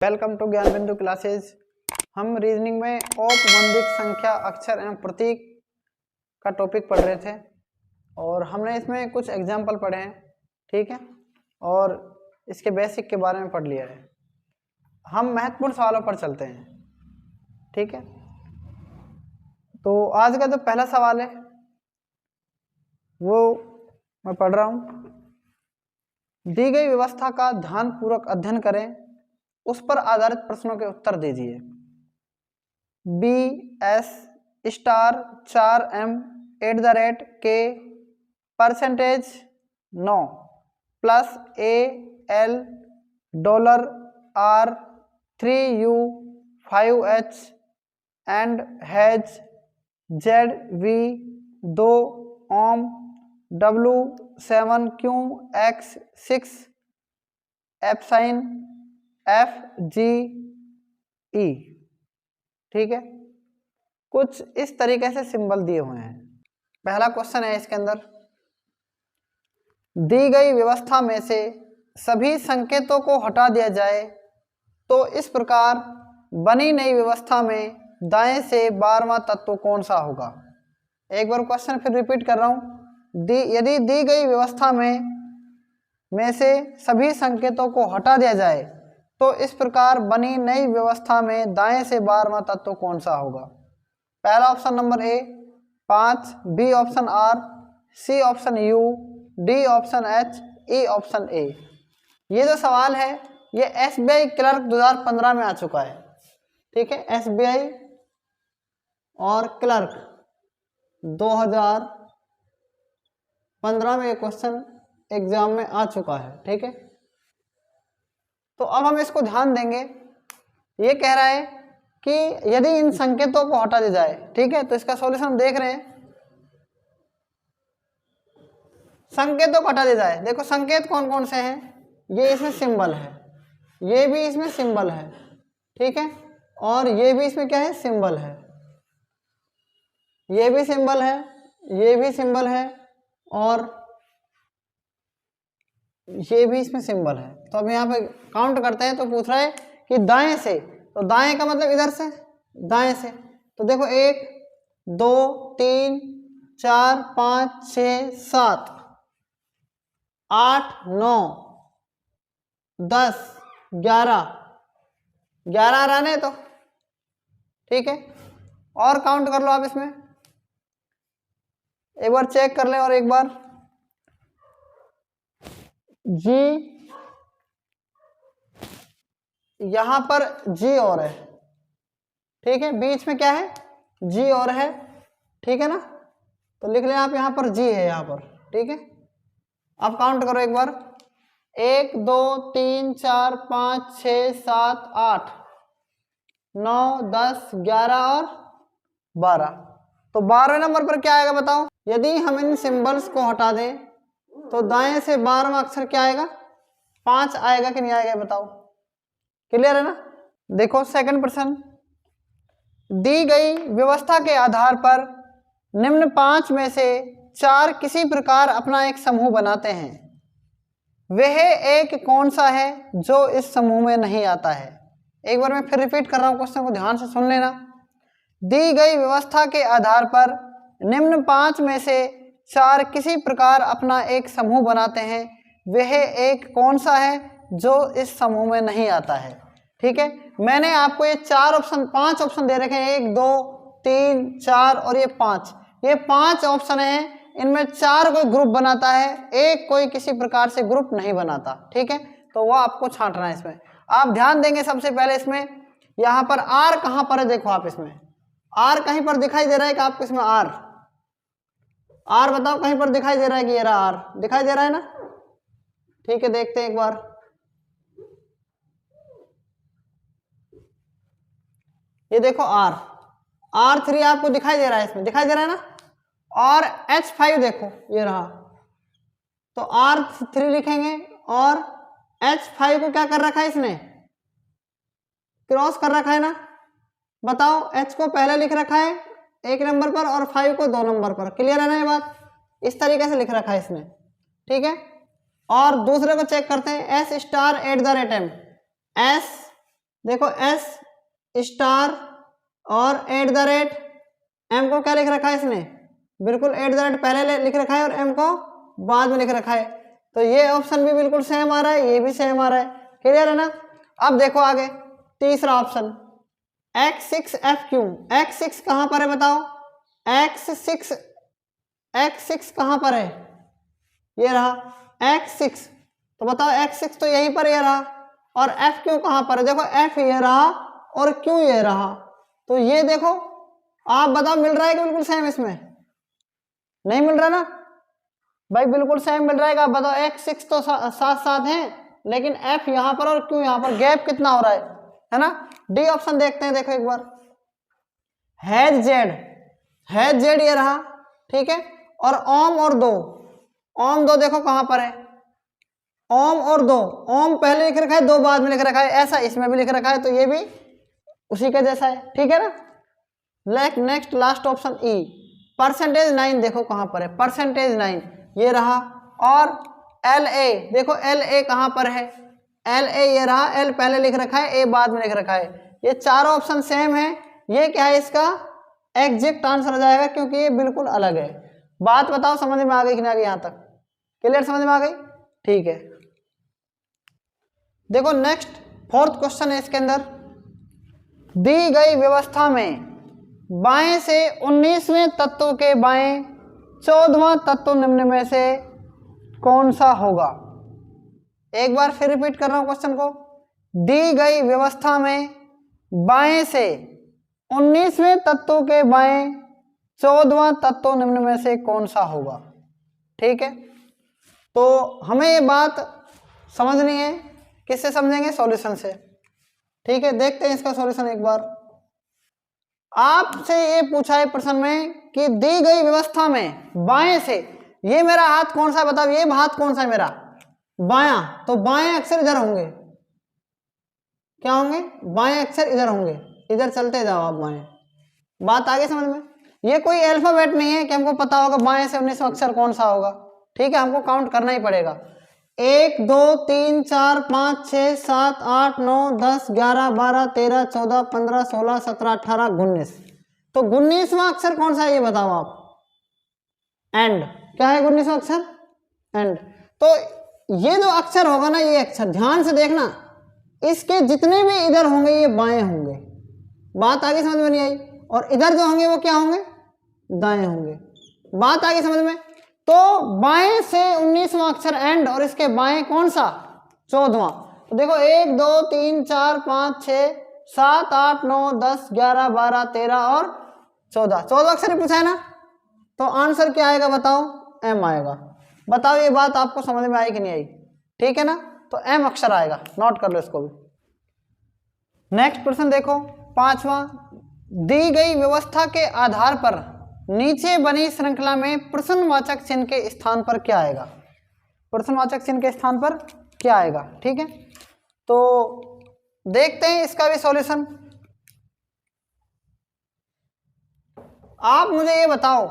Welcome to ज्ञान बिंदु classes. हम रीजनिंग में औपबंधिक संख्या, अक्षर एवं प्रतीक का टॉपिक पढ़ रहे थे और हमने इसमें कुछ एग्जाम्पल पढ़े हैं, ठीक है, और इसके बेसिक के बारे में पढ़ लिया है। हम महत्वपूर्ण सवालों पर चलते हैं, ठीक है। तो आज का जो पहला सवाल है वो मैं पढ़ रहा हूँ। दी गई व्यवस्था का ध्यानपूर्वक अध्ययन करें, उस पर आधारित प्रश्नों के उत्तर दीजिए। BS*4M@K % 9 plus AL $R 3U 5H and has ZV 2 ohm W 7Q X 6 एप्साइन FGE, ठीक है। कुछ इस तरीके से सिंबल दिए हुए हैं। पहला क्वेश्चन है इसके अंदर, दी गई व्यवस्था में से सभी संकेतों को हटा दिया जाए तो इस प्रकार बनी नई व्यवस्था में दाएं से 12वां तत्व कौन सा होगा। एक बार क्वेश्चन फिर रिपीट कर रहा हूं। यदि दी गई व्यवस्था में से सभी संकेतों को हटा दिया जाए तो इस प्रकार बनी नई व्यवस्था में दाएं से 12वां तत्व कौन सा होगा। पहला option number A 5, B option R, C option U, D option H, E option A। ये जो सवाल है ये SBI क्लर्क 2015 में आ चुका है, ठीक है। SBI और क्लर्क 2015 में ये क्वेश्चन एग्जाम में आ चुका है, ठीक है। तो अब हम इसको ध्यान देंगे। ये कह रहा है कि यदि इन संकेतों को हटा दिया जाए, ठीक है, तो इसका सॉल्यूशन देख रहे हैं। संकेतों को हटा दिया जाए, देखो संकेत कौन कौन से हैं। ये इसमें सिंबल है, ये भी इसमें सिंबल है, ठीक है, और ये भी इसमें क्या है, सिंबल है। ये भी सिंबल है, ये भी सिंबल है, और ये भी इसमें सिंबल है। तो अब यहाँ पे काउंट करते हैं तो पूछ रहा है कि दाएं से, तो दाएं का मतलब इधर से, दाएं से। तो देखो 1 2 3 4 5 6 7 8 9 10 11 रहने तो, ठीक है। और काउंट कर लो आप इसमें, एक बार चेक कर ले। और एक बार जी, यहां पर जी और है, ठीक है, बीच में क्या है, जी और है, ठीक है ना। तो लिख लें आप, यहां पर जी है यहां पर, ठीक है। अब काउंट करो एक बार, 1 2 3 4 5 6 7 8 9 10 11 और 12। तो 12वें नंबर पर क्या आएगा बताओ। यदि हम इन सिंबल्स को हटा दें तो दाएं से 12वां अक्षर क्या आएगा, 5 आएगा कि नहीं आएगा, बताओ। क्लियर है ना। देखो सेकंड प्रश्न, दी गई व्यवस्था के आधार पर निम्न 5 में से 4 किसी प्रकार अपना एक समूह बनाते हैं, वह एक कौन सा है जो इस समूह में नहीं आता है। एक बार मैं फिर रिपीट कर रहा हूं, क्वेश्चन को ध्यान से सुन लेना। दी गई व्यवस्था के आधार पर निम्न 5 में से 4 किसी प्रकार अपना एक समूह बनाते हैं, वह एक कौन सा है जो इस समूह में नहीं आता है, ठीक है। मैंने आपको ये 5 ऑप्शन दे रखे हैं, 1 2 3 4 और ये 5। ये 5 ऑप्शन हैं, इनमें 4 कोई ग्रुप बनाता है, एक कोई किसी प्रकार से ग्रुप नहीं बनाता, ठीक है। तो वो आपको छांटना है। इसमें आप ध्यान देंगे सबसे पहले, इसमें यहाँ पर R कहाँ पर है, देखो आप इसमें R कहीं पर दिखाई दे रहा है कि आपको इसमें R बताओ, कहीं पर दिखाई दे रहा है कि ये रहा R दिखाई दे रहा है ना, ठीक है। देखते हैं एक बार, ये देखो R3 आपको दिखाई दे रहा है, इसमें दिखाई दे रहा है ना। और H5 देखो ये रहा, तो R3 लिखेंगे और H5 को क्या कर रखा है, इसने क्रॉस कर रखा है ना। बताओ, H को पहले लिख रखा है 1 नंबर पर और 5 को 2 नंबर पर। क्लियर है ना ये बात, इस तरीके से लिख रखा है इसने, ठीक है। और दूसरे को चेक करते हैं, S*@M, S देखो एस स्टार और @ एम को क्या लिख रखा है इसने, बिल्कुल @ पहले लिख रखा है और एम को बाद में लिख रखा है। तो ये ऑप्शन भी बिल्कुल सेम आ रहा है, ये भी सेम आ रहा है। क्लियर है ना। अब देखो आगे तीसरा ऑप्शन X6FQ। X6 कहाँ पर है बताओ, X6 कहाँ पर है, ये रहा X6। तो बताओ X6 तो यहीं पर ये रहा, और FQ कहाँ पर है, देखो F ये रहा और Q ये रहा। तो ये देखो आप बताओ मिल रहा है कि बिल्कुल सेम, इसमें नहीं मिल रहा ना भाई, बिल्कुल सेम मिल रहा है। आप बताओ X6 तो साथ साथ हैं, लेकिन F यहाँ पर और Q यहाँ पर, गैप कितना हो रहा है ना। डी ऑप्शन देखते हैं, देखो एक बार, हैज जेड ये रहा, ठीक है। और ओम और दो, ओम दो देखो कहां पर है, ओम और दो, ओम पहले लिख रखा है, दो बाद में लिख रखा है, ऐसा इसमें भी लिख रखा है, तो ये भी उसी के जैसा है, ठीक है ना। नेक्स्ट लास्ट ऑप्शन ई, %9 देखो कहां पर है, %9 ये रहा। और LA देखो, LA कहां पर है, LA ये रहा, L पहले लिख रखा है, A बाद में लिख रखा है। ये चारों ऑप्शन सेम है, ये क्या है इसका एग्जैक्ट आंसर हो जाएगा, क्योंकि ये बिल्कुल अलग है। बात बताओ समझ में आ गई कि नहीं आ गई, यहां तक क्लियर समझ में आ गई, ठीक है। देखो नेक्स्ट 4th क्वेश्चन है, इसके अंदर दी गई व्यवस्था में बाएं से 19वें तत्व के बाएं 14वां तत्व निम्न में से कौन सा होगा। एक बार फिर रिपीट कर रहा हूं क्वेश्चन को, दी गई व्यवस्था में बाएं से 19वें तत्व के बाएं 14वां तत्व निम्न में से कौन सा होगा, ठीक है। तो हमें ये बात समझनी है, किससे समझेंगे, सॉल्यूशन से, ठीक है। देखते हैं इसका सॉल्यूशन एक बार। आपसे ये पूछा है प्रश्न में कि दी गई व्यवस्था में बाएं से, ये मेरा हाथ कौन सा बताओ, ये हाथ कौन सा है मेरा, बायां, तो बाएं अक्षर इधर होंगे, क्या होंगे, बाएं अक्षर इधर होंगे, इधर चलते जाओ आप बाएं। बात आगे समझ में, ये कोई अल्फाबेट नहीं है कि हमको पता होगा बाएं से 19वां अक्षर कौन सा होगा, ठीक है। हमको काउंट करना ही पड़ेगा, 1 2 3 4 5 6 7 8 9 10 11 12 13 14 15 16 17 18 19। तो 19वां अक्षर कौन सा है ये बताओ आप, एंड, क्या है 19वां अक्षर, एंड। तो ये जो अक्षर होगा ना, ये अक्षर ध्यान से देखना, इसके जितने भी इधर होंगे ये बाएं होंगे। बात आगे समझ में नहीं आई, और इधर जो होंगे वो क्या होंगे, दाएं होंगे। बात आगे समझ में। तो बाएं से 19वां अक्षर एंड, और इसके बाएं कौन सा, 14वां। तो देखो 1 2 3 4 5 6 7 8 9 10 11 12 13 और 14 अक्षर ही पूछा है ना। तो आंसर क्या आएगा बताओ, एम आएगा। बताओ ये बात आपको समझ में आई कि नहीं आई, ठीक है ना। तो एम अक्षर आएगा, नोट कर लो इसको भी। नेक्स्ट प्रश्न देखो 5वां, दी गई व्यवस्था के आधार पर नीचे बनी श्रृंखला में प्रश्नवाचक चिन्ह के स्थान पर क्या आएगा, प्रश्नवाचक चिन्ह के स्थान पर क्या आएगा, ठीक है। तो देखते हैं इसका भी सॉल्यूशन। आप मुझे ये बताओ,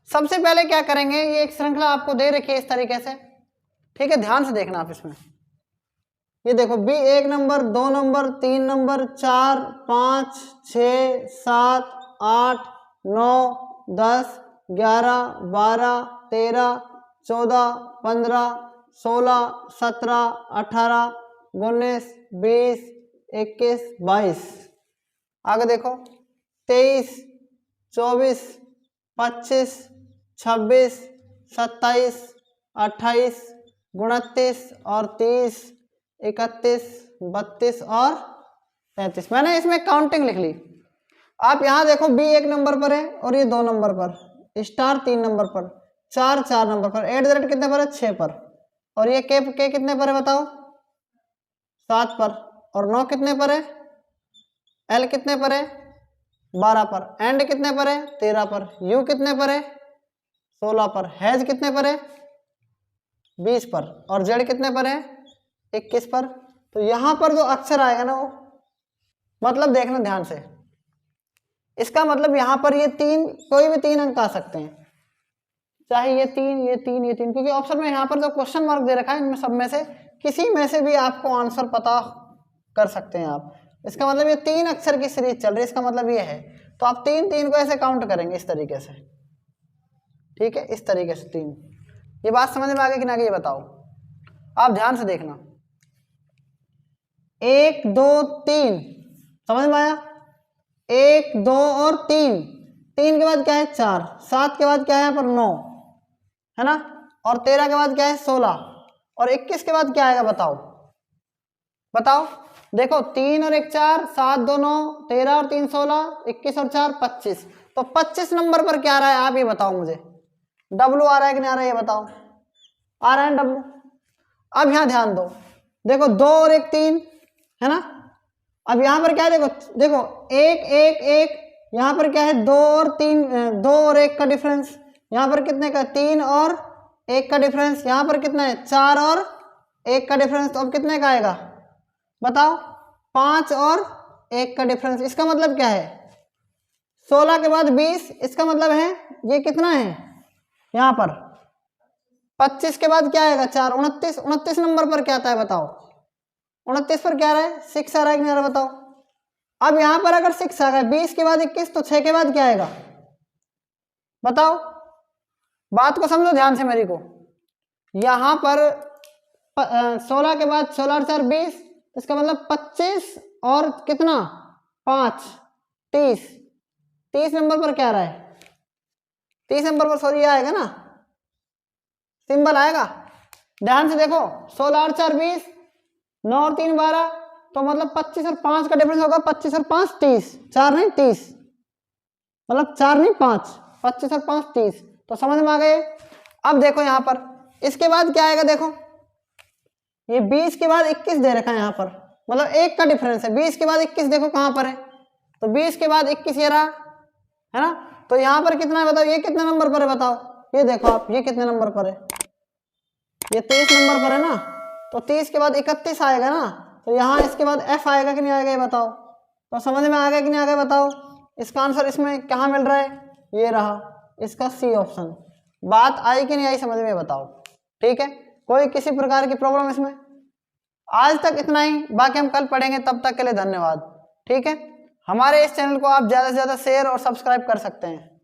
सबसे पहले क्या करेंगे, ये एक श्रृंखला आपको दे रखी है इस तरीके से, ठीक है, ध्यान से देखना आप इसमें। ये देखो बी 1 नंबर 2 नंबर 3 नंबर 4 5 6 7 8 9 10 11 12 13 14 15 16 17 18 19 20 21 22। आगे देखो 23 24 25 26 27 28 29 और 30 31 32 और 33। मैंने इसमें काउंटिंग लिख ली। आप यहाँ देखो बी 1 नंबर पर है और ये 2 नंबर पर, स्टार 3 नंबर पर, 4 नंबर पर, @ कितने पर है 6 पर, और ये के कितने पर है बताओ 7 पर, और 9 कितने पर है, एल कितने पर है 12 पर, एंड कितने पर है 13 पर, यू कितने पर है 16 पर, हैज कितने पर है 20 पर, और जेड कितने पर है 21 पर। तो यहां पर जो अक्षर आएगा ना वो, मतलब देखना ध्यान से, इसका मतलब यहां पर ये 3, कोई भी 3 अंक आ सकते हैं, चाहे ये 3 ये 3 ये 3, क्योंकि ऑप्शन में यहां पर जो क्वेश्चन मार्क दे रखा है इनमें सब में से किसी में से भी आपको आंसर पता कर सकते हैं आप। इसका मतलब ये 3 अक्षर की सीरीज चल रही है, इसका मतलब ये है। तो आप 3 3 को ऐसे काउंट करेंगे इस तरीके से, ठीक है, इस तरीके से 3। ये बात समझ में आ गई कि ना, ये बताओ, आप ध्यान से देखना। 1 2 3 समझ में आया? 1 2 और 3, 3 के बाद क्या है 4, 7 के बाद क्या है यहाँ पर 9 है ना, और 13 के बाद क्या है 16, और 21 के बाद क्या आएगा बताओ, बताओ। देखो 3 और 1 4, 7 2 9, 13 और 3 16, 21 और 4 25। तो 25 नंबर पर क्या आ रहा है आप ये बताओ मुझे, डब्लू आ रहा है कि नहीं आ रहा है ये बताओ। आ रहा है डब्लू। अब यहाँ ध्यान दो, देखो 2 और 1 3 है ना। अब यहाँ पर क्या है, देखो देखो 1 1 1, यहाँ पर क्या है 2 और 3, 2 और 1 का डिफरेंस, यहाँ पर कितने का 3 और 1 का डिफरेंस, यहाँ पर कितना है 4 और 1 का डिफरेंस। तो अब कितने का आएगा बताओ, 5 और 1 का डिफरेंस। इसका मतलब क्या है 16 के बाद 20, इसका मतलब है ये कितना है यहाँ पर 25 के बाद क्या आएगा 4, 29। 29 नंबर पर क्या आता है बताओ, 29 पर क्या आ रहा है 6 आ रहा है कि नहीं आ रहा बताओ। अब यहाँ पर अगर 6 आ गया, 20 के बाद 21, तो 6 के बाद क्या आएगा बताओ। बात को समझो ध्यान से मेरी को, यहाँ पर 16 के बाद 16 और 4 20, इसका मतलब 25 और कितना 5 30। 30 नंबर पर क्या आ रहा है, 30 नंबर पर सॉरी आएगा ना, सिंबल आएगा। ध्यान से देखो 16 और 4 20, 9 और 3 12, तो मतलब 25 और 5 का डिफरेंस होगा, 25 और 5 30, 4 नहीं 30, मतलब 4 नहीं 5, 25 और 5 30। तो समझ में आ गए। अब देखो यहाँ पर इसके बाद क्या आएगा, देखो ये 20 के बाद 21 दे रखा है यहाँ पर, मतलब 1 का डिफरेंस है। 20 के बाद 21 देखो कहाँ पर है, तो 20 के बाद 21 ये रहा है ना। तो यहाँ पर कितना है बताओ, ये कितने नंबर पर है बताओ, ये देखो आप, ये कितने नंबर पर है, ये 23 नंबर पर है ना। तो 30 के बाद 31 आएगा ना, तो यहाँ इसके बाद F आएगा कि नहीं आएगा ये बताओ। तो समझ में आ गया कि नहीं आ गया बताओ। इसका आंसर इसमें कहाँ मिल रहा है, ये रहा इसका सी ऑप्शन। बात आई कि नहीं आई समझ में बताओ, ठीक है। कोई किसी प्रकार की प्रॉब्लम इसमें? आज तक इतना ही, बाकी हम कल पढ़ेंगे। तब तक के लिए धन्यवाद, ठीक है। हमारे इस चैनल को आप ज़्यादा से ज़्यादा शेयर और सब्सक्राइब कर सकते हैं।